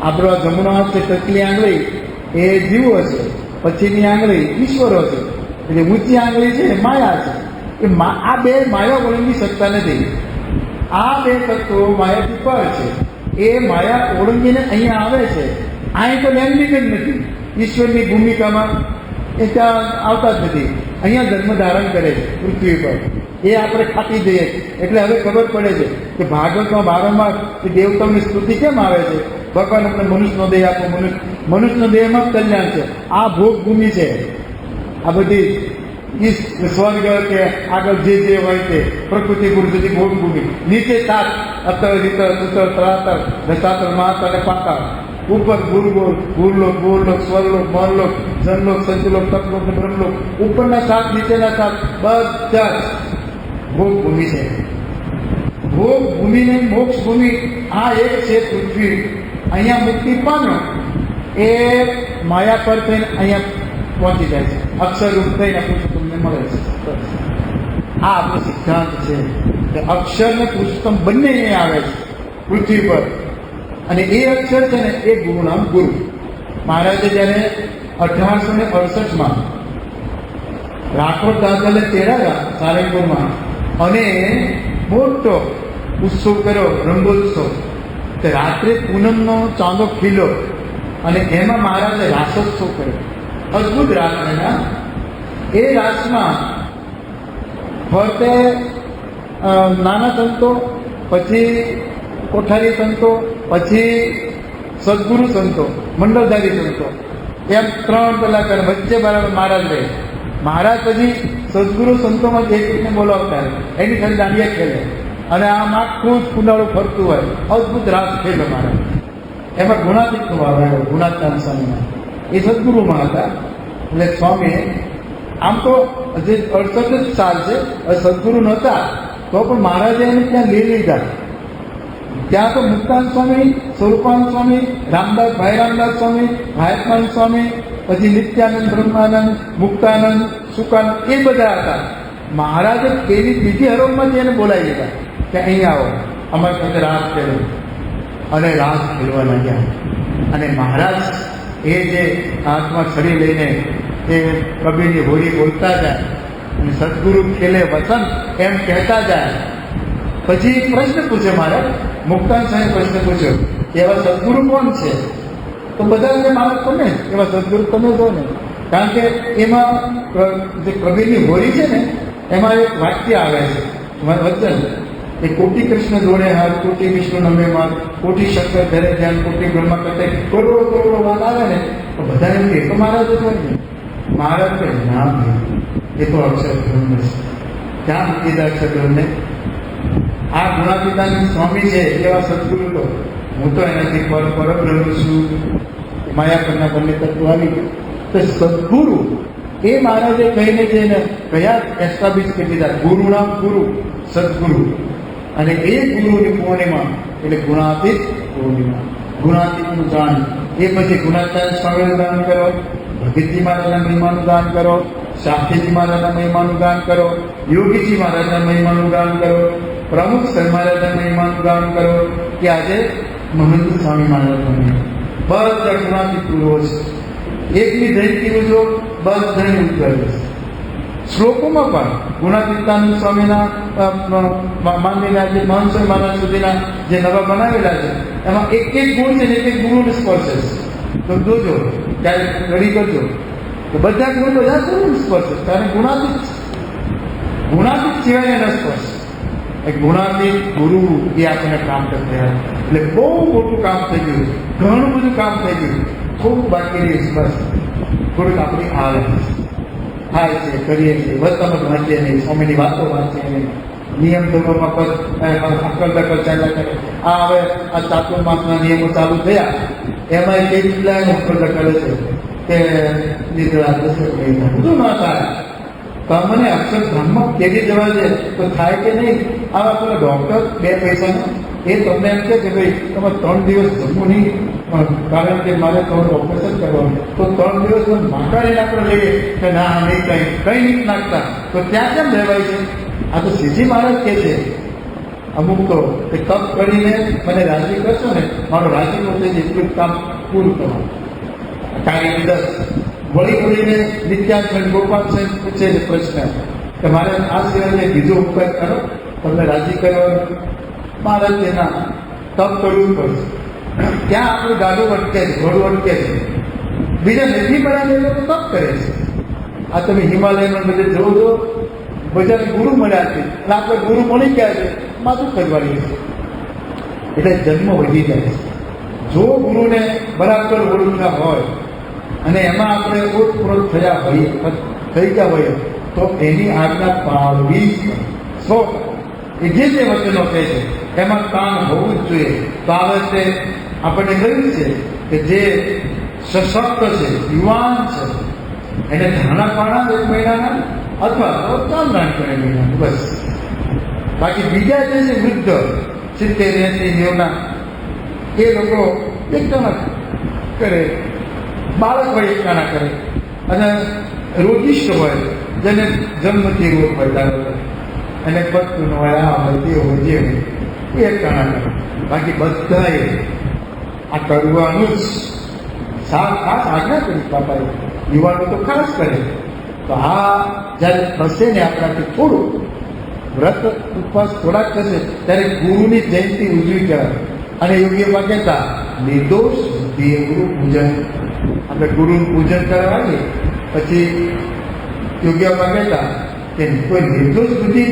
Speaker 1: આપણો જમણો હાથ છે, ટચલી આંગળી એ જીવો છે, પછીની આંગળી ઈશ્વરો છે, એટલે ઊંચી આંગળી છે એ માયા છે. આ બે માયા ઓળંગી શકતા નથી. આ બે તત્વો માયાથી પર છે. એ માયા ઓળંગીને અહીંયા આવે છે. અહીં તો લેન્ડિંગ જ નથી. ઈશ્વરની ભૂમિકામાં એ ત્યાં આવતા જ નથી. અહીંયા જન્મ ધારણ કરે છે પૃથ્વી પર. એ આપણે ખાતી જઈએ. એટલે હવે ખબર પડે છે કે ભાગવતમાં વારંવાર દેવતાઓની સ્તુતિ કેમ આવે છે. ભગવાન આપણે મનુષ્યનો દેહ આપો, મનુષ્યનો દેહમાં જ કલ્યાણ છે. આ ભોગ ભૂમિ છે. આ બધી સ્વર્ગ કે આગળ જે હોય તે પ્રકૃતિ પુરુષથી ભોગ ભૂમિ. નીચે 7 અતર, રીતર, ઉત્તર, તરાતર, રસાતર, મહાતર અને પાતાળ. ઉપર ભૂલોક, ભૂલોક, સ્વરલોક, મહલોક, જનલોક, સંચલોક, તપલોક અને બ્રહ્મલોક. ઉપરના 7, નીચેના 7 બધા જ ભોગ ભૂમિ છે. ભોગ ભૂમિ ને મોક્ષ ભૂમિ આ એક છે પૃથ્વી. અહીંયા મુક્તિ પામ્યો એ માયા પર થઈને અહીંયા પહોંચી જાય છે. અક્ષરરૂપ થઈને પુરુષોત્તમને મળે છે. આ આપણો સિદ્ધાંત છે કે અક્ષર ને પુરુષોત્તમ બંને અહીંયા આવે છે પૃથ્વી પર. અને એ અક્ષર છે ને એ ગુરુ નામ ગુરુ. મહારાજે જ્યારે 1868માં રાખોડ દાદલે તેડાયા સારંગપુરમાં અને મોટો ઉત્સવ કર્યો, બ્રહ્મોત્સવ. તે રાત્રે પૂનમનો ચાંદો ખીલો અને એમાં મહારાજે રાસોત્સવ કર્યો. અદભુત રાસ એના. એ રાસમાં ફરતે નાના સંતો, પછી કોઠારી સંતો, પછી સદગુરુ સંતો, મંડળધારી સંતો, એમ 3 કલાકાર વચ્ચે બરાબર મહારાજ રહે. મહારાજ પછી સદગુરુ સંતોમાં એક એકને બોલાવતા એની ખાલી દાંડિયા ખેલે અને આમ આખું જ કુંડાળું ફરતું હોય. અદભુત રાસ ખેલો મહારાજ. એમાં ગુણાતીતનો ભાવ આવ્યો. ગુણાત્માન સ્વામીમાં એ સદગુરુમાં હતા. એટલે સ્વામી આમ તો હજી 68 જ સાલ છે, સદગુરુ નહોતા તો પણ મહારાજે એને ત્યાં લઈ લીધા. ત્યાં તો મુક્તાન સ્વામી, સ્વરૂપાન સ્વામી, રામદાસ, ભાઈ રામદાસ સ્વામી, ભાયતમાન સ્વામી, પછી નિત્યાનંદ, બ્રહ્માનંદ, મુક્તાનંદ, સુકાનંદ એ બધા હતા. મહારાજે કેવી બીજી હરોળમાંથી એને બોલાવી લીધા કે અહીંયા આવો, અમારી સાથે રાસ ખેલો. અને રાસ ખેલવા લાગ્યા. અને મહારાજ એ જે હાથમાં છડી લઈને એ કબીરની હોળી બોલતા જાય અને સદગુરુ ખેલે વસંત એમ કહેતા જાય. પછી પ્રશ્ન પૂછે મારે, મુક્તાન સાહેબ પ્રશ્ન પૂછ્યો કે એવા સદગુરુ કોણ છે? તો બધા મારે તમે એવા સદગુરુ તમે જો ને. કારણ કે એમાં જે કબીરની હોળી છે ને એમાં એક વાક્ય આવે છે વચન એ કોટી કૃષ્ણ જોડે હાથ, કોટી વિષ્ણુ નમે માર, કોટી શંકર ધરે ધ્યાન, કોટી બ્રહ્મા કરતા કરોડો કરોડો વાત આવે ને તો બધાને એ તો મહારાજ જ હોય ને. મહારાજ તો નામ એ તો અક્ષર બ્રહ્મ છે. ક્યાં મૂકી દે અક્ષર બ્રહ્મને? આ ગુણાતીતાનંદ સ્વામી છે એવા સદગુરુ તો હું તો એનાથી પરબ્રહ્મ છું. માયા પરના બંને તત્વો આવી ગયા. તો સદગુરુ એ મહારાજે કહીને જઈને કયા એસ્ટાબ્લિશ કરી દીધા, ગુરુ નામ ગુરુ, સદગુરુ. અને એ ગુરુની પૂર્ણિમા એટલે ગુણાતીત પૂર્ણિમા. ગુણાતીતનું દાન. એ પછી ગુણાતીતાનંદ સ્વામીનું દાન કરો, ભગતજી મહારાજના મહિમાનું દાન કરો, શાસ્ત્રીજી મહારાજના મહિમાનું દાન કરો, યોગીજી મહારાજના મહિમાનું દાન કરો, પ્રમુખ સર મહારાજના મહિમાનું દાન કરો, કે આજે મહંત સ્વામી મહારાજના મહિમા. બધા ગુણાતીત ગુરુઓ છે. એકની જયંતિ ઉજો બધાને ઉજવાય છે. શ્લોકોમાં પણ ગુણાતીતાનંદ સ્વામીના માંડીને આજે મહંત સ્વામી મહારાજ સુધીના જે નવા બનાવેલા છે એમાં એક એક ગુણ છે ને એક એક ગુરુને સ્પર્શે છે. તો જોજો ત્યારે ઘડી કરજો તો બધા ગુણ બધા ગુરુને સ્પર્શે કારણ ગુણાતીત સિવાય એના સ્પર્શ. એક ગુણાતીત ગુરુ એ આપણને કામ કરતા એટલે બહુ મોટું કામ થઈ ગયું, ઘણું બધું કામ થઈ ગયું, થોડુંક બાકી રહી બસ થોડુંક આપણી હાલત થાય છે, કરીએ છીએ, વર્તણૂક વાંચીએ નહીં, સ્વામીની વાતો વાંચીએ નહીં, નિયમ ધર્મમાં અક્કલ દકલ ચાલ્યા કરે. આ હવે આ ચાતુર્માસના નિયમો ચાલુ થયા એમાં કેટલા અક્કલ દકલ છે કે નિદ્રા બધું ના થાય. તો મને અક્ષરધામમાં કેવી જવા દે તો થાય કે નહીં. આવા પેલા ડૉક્ટર 2 પૈસાનો એ તમને એમ કે ભાઈ તમે 3 દિવસ જમવું નહીં કારણ કે મારે તમારું ઓપરેશન કરવાનું, તો 3 દિવસ માકાડીને આપણે લઈએ કે ના નહીં કંઈ નહીં નાખતા તો ત્યાં કેમ રહેવાય છે. આ તો શ્રીજી મહારાજ કહે છે અમુક તો એ તપ કરીને મને રાજી કરશો ને મારો રાજી પોતે એટલું કામ પૂરું કરવાનું. કાર્ય 10 વળીને નિત્યાનંદ ગોપાલ સાહેબ પૂછે છે પ્રશ્ન કે મારે આ સિવાય બીજો ઉપાય કરો તમને રાજી કરવાનો. મારે તેના તપ કરવું પડશે. ત્યાં આપણું ગાડું અટકે છે, ઘોડું અટકે છે. બીજા નથી મળ્યા એ લોકો તપ કરે છે. આ તમે હિમાલયમાં બધે જોવો છો બધાને ગુરુ મળ્યા છે એટલે આપણે ગુરુ મળી ગયા છે માથું કરવાની છે એટલે જન્મ વધી જાય છે. જો ગુરુને બરાબર ઓળખતા હોય અને એમાં આપણે ઓતપ્રોત થઈ ગયા હોઈએ તો એની આજ્ઞા પાળવી 100 એ જે વચનો કહે છે એમાં કામ હોવું જ જોઈએ. તો આ વખતે આપણને કહ્યું છે કે જે સશક્ત છે, યુવાન છે, એને ધાણા પાણા 1 મહિનાના અથવા તો ચાંદા કરે મહિનાનું બસ. બાકી બીજા જે છે વૃદ્ધ 70, 80, 90 એ લોકો એકટાણા કરે, બાળક હોય એકટાણા કરે અને રોગિષ્ઠ હોય જેને જન્મથી રોગ હોય દાખલ અને પત્તું હોય આ હોય તે હોય જે હોય એ એકટાણા કરે. બાકી બધાએ આ કરવાનું જ ખાસ આજ્ઞા કરી બાપાએ. યુવાનો તો ખાસ કરે. તો આ જ્યારે થશે ને આપણાથી થોડું વ્રત ઉપવાસ થોડાક થશે ત્યારે ગુરુની જયંતિ ઉજવી કહેવાય. અને યોગીમાં કહેતા નિર્દોષ બુદ્ધિએ ગુરુ પૂજન. આપણે ગુરુનું પૂજન કરવાની પછી યોગીમાં કહેતા કે કોઈ નિર્દોષ બુદ્ધિ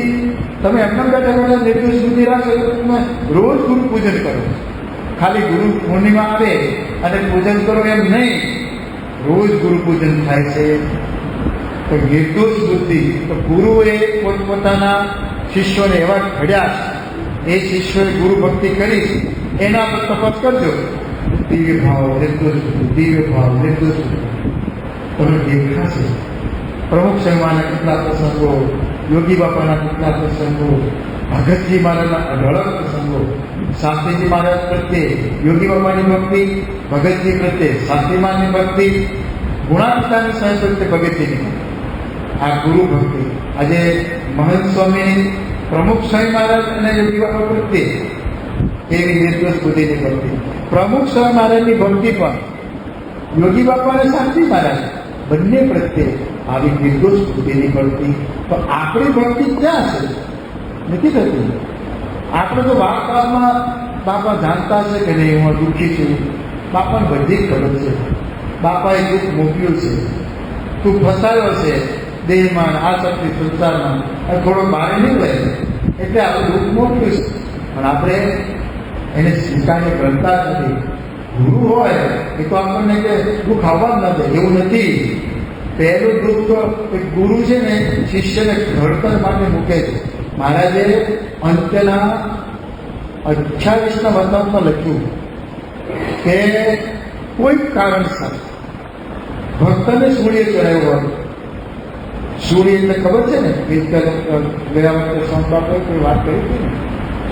Speaker 1: તમે એમના બેઠા નિર્દોષ બુદ્ધિ રાખો તમે રોજ ગુરુ પૂજન કરો. ખાલી ગુરુ પૂર્ણિમા આવે અને પૂજન કરો એમ નહીં, રોજ ગુરુ પૂજન થાય છે. તો નિર્દોષ બુદ્ધિ તો ગુરુએ પોતપોતાના શિષ્યોને એવા ઘડ્યા છે એ શિષ્યોએ ગુરુ ભક્તિ કરી એના પર તપાસ કરજો. દિવ્ય ભાવ નિર્દોષ બુદ્ધિ, દિવ્ય ભાવ નિર્દોષ બુદ્ધિ તમને દેખાશે. પ્રમુખ સ્વામીના કેટલા પ્રસંગો, યોગી બાપાના કેટલા પ્રસંગો, ભગતજી મહારાજના અઢળક પ્રસંગો, શાસ્ત્રીજી મહારાજ પ્રત્યે યોગી બાપાની ભક્તિ, ભગતજી પ્રત્યે શાસ્ત્રીમાની ભક્તિ, ગુણાતીતાની સ્વામી પ્રત્યે ભગતજીની આ ગુરુ ભક્તિ. આજે મહંત સ્વામી પ્રમુખ સ્વામી મહારાજ અને યોગી બાપા પ્રત્યે એવી નિર્દોષ બુદ્ધિની ભક્તિ. પ્રમુખ સ્વામી મહારાજની ભક્તિ પણ યોગી બાપા અને શાસ્ત્રી મહારાજ બંને પ્રત્યે આવી નિર્દોષ બુદ્ધિની ભક્તિ. તો આપણી ભક્તિ ક્યાં છે? નથી થતી. આપણે તો વાતમાં બાપા જાણતા છે કે નહીં હું દુઃખી છું, બાપાને બધી જ ખબર છે. બાપાએ દુઃખ મોકલ્યું છે, તું ફસાયો છે દેહમાં, આ શક્તિ સંસારમાં, અને થોડો બહાર નીકળે એટલે આપણે દુઃખ મોકલ્યું છે. પણ આપણે એને સ્વીકારને કરતા જ નથી. ગુરુ હોય એ તો આપણને કે દુઃખ આવવા જ ન દે એવું નથી. પહેલું દુઃખ તો ગુરુ છે ને શિષ્યને ઘડતર માટે મૂકે છે. મહારાજે અંત્યના 28ના વતનમાં લખ્યું કે કોઈ કારણસર ભક્તને સૂર્ય ચડાવ્યો હોય. સૂર્ય એટલે ખબર છે ને ગયા વખતે સંત કોઈ વાત કરી હતી ને,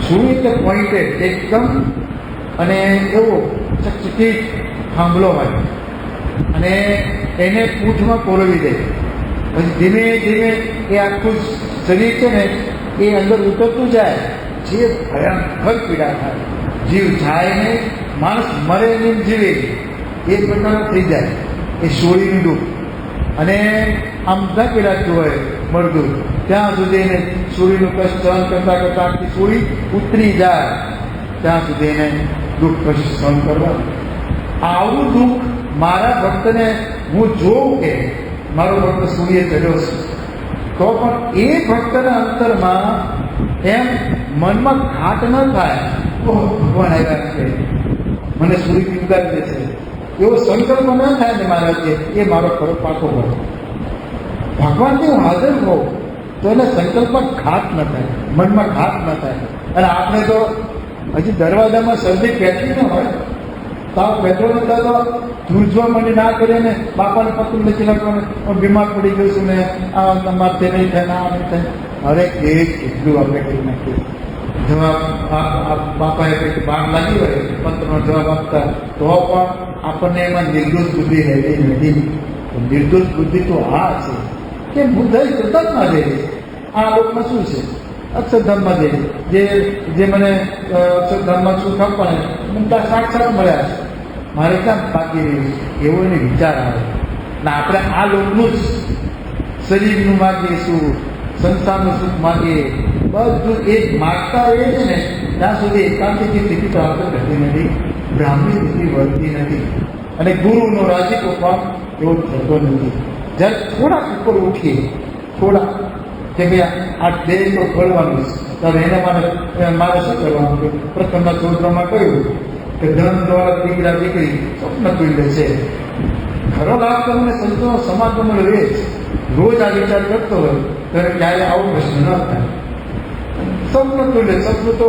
Speaker 1: સૂર્ય એટલે પોઈન્ટેડ એકદમ અને એવો ચકચકીત થાંભલો હોય અને એને પૂંછમાં પોરવી દે. પછી ધીમે ધીમે એ આખું શરીર છે ને એ અંદર ઉતરતું જાય. જે ભયંકર પીડા થાય, જીવ જાય ને માણસ મરે ને જીવે એ પ્રકારનું થઈ જાય એ સોળીનું દુઃખ. અને આમ બધા પીડાતું હોય મળતું, ત્યાં સુધી એને સૂર્યનું કષ્ટ સહન કરતા કરતા આખી સૂર્ય ઉતરી જાય ત્યાં સુધી એને દુઃખ કષ્ટ સહન કરવાનું. આવું દુઃખ મારા ભક્તને હું જોઉં કે મારો ભક્ત સૂર્ય ચડ્યો છે, તો પણ એ ભક્તના અંતરમાં એમ મનમાં ઘાટ ન થાય, ભગવાન આવ્યા છે મને સૂર્યથી ઉગાડી દેશે, એવો સંકલ્પ ન થાય ને મારા છે એ મારો ખરો પાકો હોય. ભગવાનથી હું હાજર હોઉં તો એને સંકલ્પમાં ઘાત ન થાય, મનમાં ઘાત ન થાય. અને આપણે તો હજી દરવાજામાં શરદી પેટલી ન હોય તાવ બેઠો નતા તો ધ્રુજવા મને ના કરે ને બાપાને પત્ર લખી નાખવાનું, હું બીમાર પડી ગયો છું ને આ તમારે નહીં થાય ને આ નહીં થાય. અરે એટલું આપણે કરી નાખીએ. જવાબ બાપાએ કંઈક બાગ લાગી હોય પત્રનો જવાબ આપતા તો પણ આપણને એમાં નિર્દોષ બુદ્ધિ રહેતી નથી. નિર્દોષ બુદ્ધિ તો આ છે કે બુદ્ધ કૃતજ્ઞ દે. આ લોકમાં શું છે? અક્ષરધામમાં દે જે મને અક્ષરધામમાં સુખ આપવાને મને ત્યાં સાક્ષાત મળ્યા છે, મારે ક્યાં બાકી રહ્યું એવો એને વિચાર આવે. ને આપણે આ લોકનું જ શરીરનું માગીએ શું, સંસારનું સુખ માગીએ, બધું એ માગતા રહે છે ને ત્યાં સુધી એકાંતિની સ્થિતિ પ્રાપ્ત થતી નથી, બ્રાહ્મણી સ્થિતિ વધતી નથી અને ગુરુનો રાજીપો પણ એવો થતો નથી. જ્યારે થોડાક ઉપર ઉઠીએ, થોડા કે ભાઈ આ દેહ તો ખોલવાનું છે, ત્યારે એને મારે શું કરવાનું? પ્રથમના સૂત્રમાં કહ્યું કે ધન દ્વારા દીકરા દીકરી સ્વપ્ન તુલ્ય છે. ખરો લાભ તમને સંતો સમાજમાં રહે છે, રોજ આ વિચાર કરતો હોય ત્યારે ક્યારે આવો પ્રશ્ન ન થાય. સ્વપ્ન તુલ્ય, સપનું તો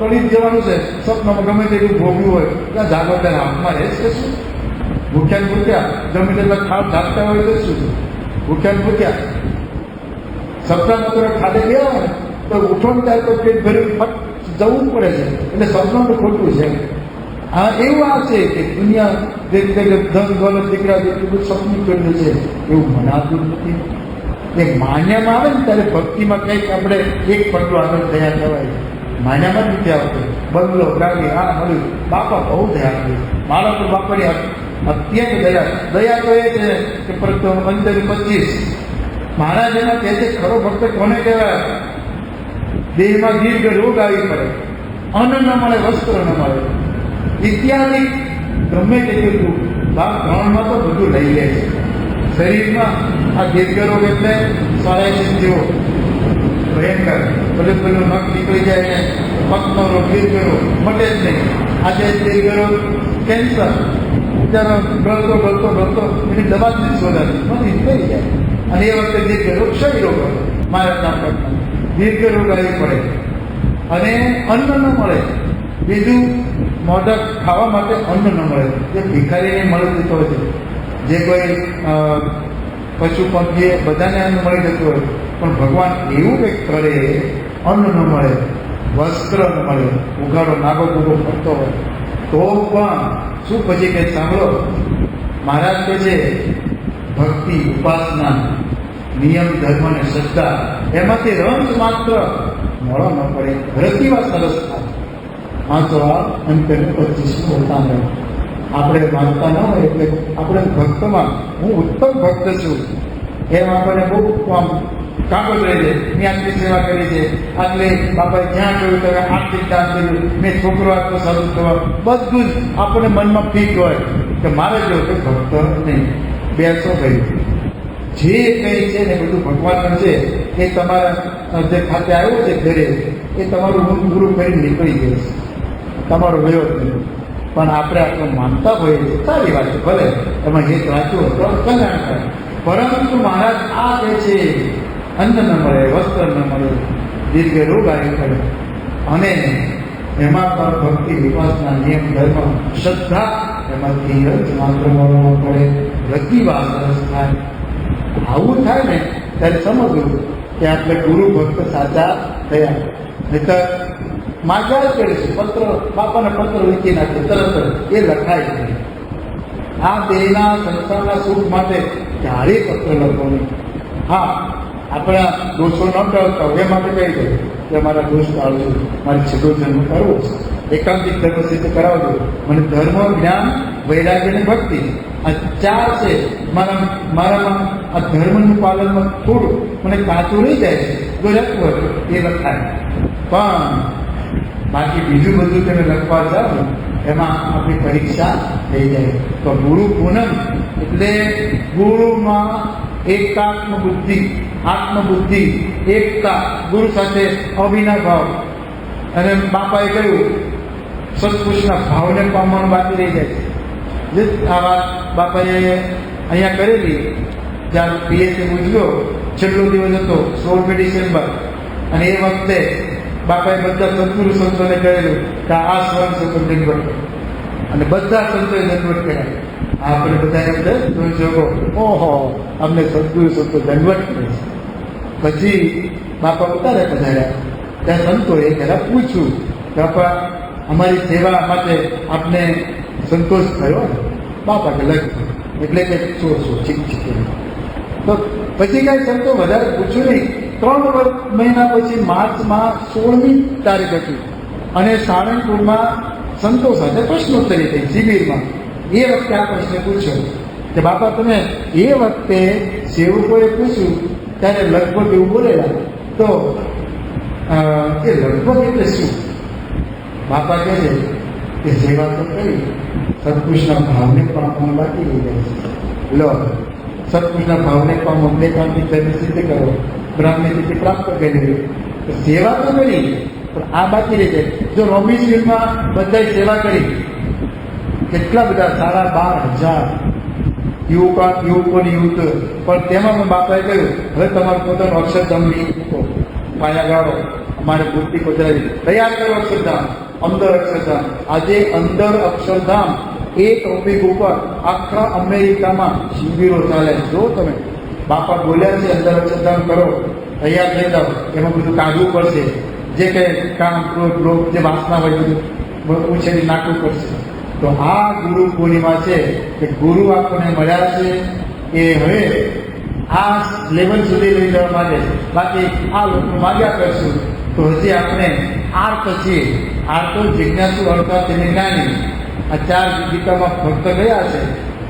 Speaker 1: પડી જ જવાનું છે. સ્વપ્નમાં ગમે તેટલું ભોગવ્યું હોય ત્યાં જાગવતા હાથમાં રહે છે શું? ભૂખ્યા ભૂખ્યા ગમે તેટલા ખાવ જાગતા હોય તો શું? ભૂખ્યા ભૂખ્યા સપનામાં તો ખાધે ગયા હોય તો ઉઠો ને ત્યારે તો પેટ ભર્યું ફટ જવું પડે છે. એટલે સપનું તો ખોટું છે. હા, એવું આ છે કે દુનિયા ધન દોલત દીકરા જેટલું બધું સપનું કર્યું છે એવું મનાતું નથી. એ માન્યામાં આવે ને ત્યારે ભક્તિમાં કંઈક આપણે એક પગલું આગળ તૈયાર થવાય. માન્યામાં જ નથી આવતું. બંગલો ગાડી આ મળ્યું, બાપા બહુ દયા કર્યું, મારા તો બાપાની અત્યંત દયા. દયા તો એ છે કે પરંતુ 15-25 મહારાજ એમાં કહે છે ખરો ભક્ત કોને કહેવાય? દેહમાં દીર્ઘ રોગ આવી પડે, અન્ન ન મળે, વસ્ત્ર ન મળે, ઇત્યાદિ ગમે તેટલું ભાગ ગ્રહણમાં તો બધું લઈ લે છે. શરીરમાં આ દીર્ઘ રોગ એટલે સારાયસિસ જેવો ભયંકર, પેલું નખ નીકળી જાય ને પગનો રોગ, દીર્ઘ રોગ મટે જ નહીં. આજે દીર્ઘ રોગ કેન્સર, બિચારો ગળતો એની દવા જ નથી શોધાતી, નથી નીકળી જાય. અને એ વખતે દીર્ઘ રોગ ક્ષય રોગ મારા દીર્ઘ રોગ આવી પડે અને અન્ન ન મળે. બીજું મોઢક ખાવા માટે અન્ન ન મળે, જે ભિખારીને મળતું હોય છે, જે કોઈ પશુ પંખી બધાને અન્ન મળી જતું હોય, પણ ભગવાન એવું કંઈક કરે અન્ન ન મળે, વસ્ત્ર ન મળે, ઉઘાડો નાગો ગુગો ફરતો હોય તો પણ શું પછી કે સાંભળો મહારાજ કે છે ભક્તિ, ઉપાસના, નિયમ, ધર્મ અને શ્રદ્ધા એમાંથી રંગ માત્ર મળો ન પડે, રતિવા સરસ થાય. વાંચો આ અંતર 25 હોતા રહે. આપણે માનતા ન હોય એટલે આપણે ભક્તમાં હું ઉત્તમ ભક્ત છું એમ આપણને બહુ આમ કાગળ રહી છે. મેં આટલી સેવા કરી છે, આટલે બાપાએ જ્યાં કહ્યું તમે આર્થિક દાન કર્યું, મેં છોકરો આટલો સારું થવા, બધું જ આપણને મનમાં ફીટ હોય કે મારે જો કે ભક્ત નહીં. બેસો ભાઈ, જે કંઈ છે ને બધું ભગવાન છે એ તમારા જે ખાતે આવ્યો છે ઘરે એ તમારું ઊંઘ પૂરું કરીને નીકળી ગયું છે, તમારો વયો થયો. પણ આપણે આટલું માનતા હોઈએ સારી વાત છે, ભલે એમાં હિત વાંચ્યું તો કલ્યાણ થાય. પરંતુ મહારાજ આ કહે છે અન્ન ન મળે, વસ્ત્ર ન મળે, દીર્ઘ રોગ આવી પડે અને એમાં પણ ભક્તિ, વિપાસના, નિયમ, ધર્મ, શ્રદ્ધા એમાંથી જ માત્ર મળવો પડે, રતિવા સરસ થાય. આવું થાય ને ત્યારે સમજવું કે આપણે ગુરુ ભક્ત સાચા થયા. નહીતર માગ્યા કરીશું, પત્ર બાપાને પત્ર લખી નાખે તરત એ લખાય નહીં. આ દેહના સંસારના સુખ માટે ક્યારેય પત્ર લખવાનું. હા, આપણા દોષો ન ટાળતા હોય એ માટે કહી દે કે અમારા દોષ ટાળજો, મારે છેલ્લો જન્મ કરવો છે, એકાંતિક ધર્મ સિદ્ધ કરાવજો, મને ધર્મ જ્ઞાન વૈરાગ્ય અને ભક્તિ, આ ચાર છે. મારામાં આ ધર્મનું પાલનમાં થોડું મને કાચું રહી જાય છે, જો લખવું હતું એ લખાય, પણ બાકી બીજું બધું તમે લખવા જાઓ એમાં આપણી પરીક્ષા થઈ જાય. તો ગુરુ પૂનમ એટલે ગુરુમાં એકાત્મ બુદ્ધિ, આત્મબુદ્ધિ, એકતા, ગુરુ સાથે અભિનવ ભાવ. અને બાપાએ કહ્યું સત્પુરુષના ભાવને પામવાનું બાકી રહી જાય છે. જે આ વાત બાપાએ અહીંયા કરેલી, જ્યારે પીએસએ ઉજવ્યો છેલ્લો દિવસ હતો 16મી ડિસેમ્બર, અને એ વખતે બાપાએ બધા સત્પુરુષ સંતોને કહેલું કે આ સ્વયં સંતો દંડવટ, અને બધા સંતોએ દંડવટ કર્યા. આપણે બધાને જોઈ શકો, ઓહો અમને સદગુરુ સંતો દંડવટ કરે છે. પછી બાપા ઉતારે પધાર્યા, ત્યાં સંતોએ પહેલાં પૂછ્યું કે બાપા અમારી સેવા માટે આપને સંતોષ થયો? બાપા કે લખ્યું, એટલે કે છો ઠીક. તો પછી કાંઈ સંતો વધારે પૂછ્યું નહીં. 3 મહિના પછી માર્ચમાં 16મી તારીખ હતી, અને સાળંગપુરમાં સંતો સાથે પ્રશ્નોત્તરી થઈ શિબિરમાં. એ વખતે આ પ્રશ્ન પૂછ્યો કે બાપા તમે એ વખતે સેવકોએ પૂછ્યું ત્યારે લગભગ એવું બોલેલા, તો એ લગભગ એટલે શું? બાપા કહે છે કે સેવા તો કરી, સત્પુરુષના ભાવને પામવાનું બાકી રહી જાય છે. લો, સત્પુરુષના ભાવને પામો, બે કામથી તેને સિદ્ધ કરો, બ્રાહ્મણી સ્થિતિ પ્રાપ્ત કરી. તો સેવા તો કરી, પણ આ બાકી રહી જાય. જો રોબિન ફિલ્ડમાં બધાએ સેવા કરી, કેટલા બધા 12,500 યુવકોની યુવક, પણ તેમાં પણ બાપાએ કહ્યું હવે તમારું પોતાનું અક્ષરધામની પાયા ગાળો, અમારે મૂર્તિ પધરાવી તૈયાર કરો અક્ષરધામ, અંદર અક્ષરધામ. આજે અંદર અક્ષરધામ એક ટોપિક ઉપર આખા અમેરિકામાં શિબિરો ચાલે. જો તમે બાપા બોલ્યા છે અંદર અક્ષરધામ કરો, તૈયાર થઈ જાઓ, એમાં બધું કાઢવું પડશે, જે કંઈ કામ ક્રોધ લોભ જે વાસના હોય બધું ઉછેરી નાખવું પડશે. તો આ ગુરુ પૂર્ણિમા છે કે ગુરુ આપણને મળ્યા છે એ હવે આ લેવલ સુધી લઈ જવા માટે, બાકી આ લોકો માગ્યા કરશું તો હજી આપણે આર્ત છીએ. આર્તો જિજ્ઞાસુ, અર્થાત જ્ઞાની. આ 4 ગીતામાં ભક્ત ગયા છે,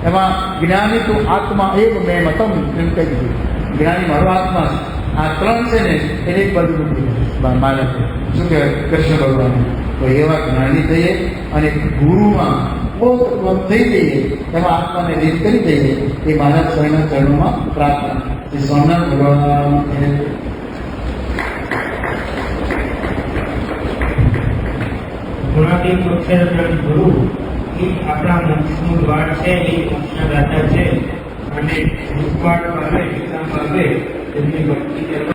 Speaker 1: એમાં જ્ઞાની તો આત્મા એક મેં મતમ એમ કહી દીધું, જ્ઞાની મારો આત્મા. આ 3 છે ને એની બધું મારે શું કહેવાય કૃષ્ણ ભગવાન. તો એવા જ્ઞાની થઈએ અને ગુરુમાં બહુ થઈ જઈએ, એમાં આત્માને રીત કરી દઈએ. એ માનવ સ્વયંના ચરણોમાં પ્રાર્થના. એ સોમનાથ ભગવાન
Speaker 2: ગુણાતીત અક્ષર ગુરુ એ આપણા મોક્ષનું દ્વાર છે, એ મોક્ષના દાતા છે, અને દુઃખવાળ પામે, વિશ્રામ પામે, તેમની ભક્તિ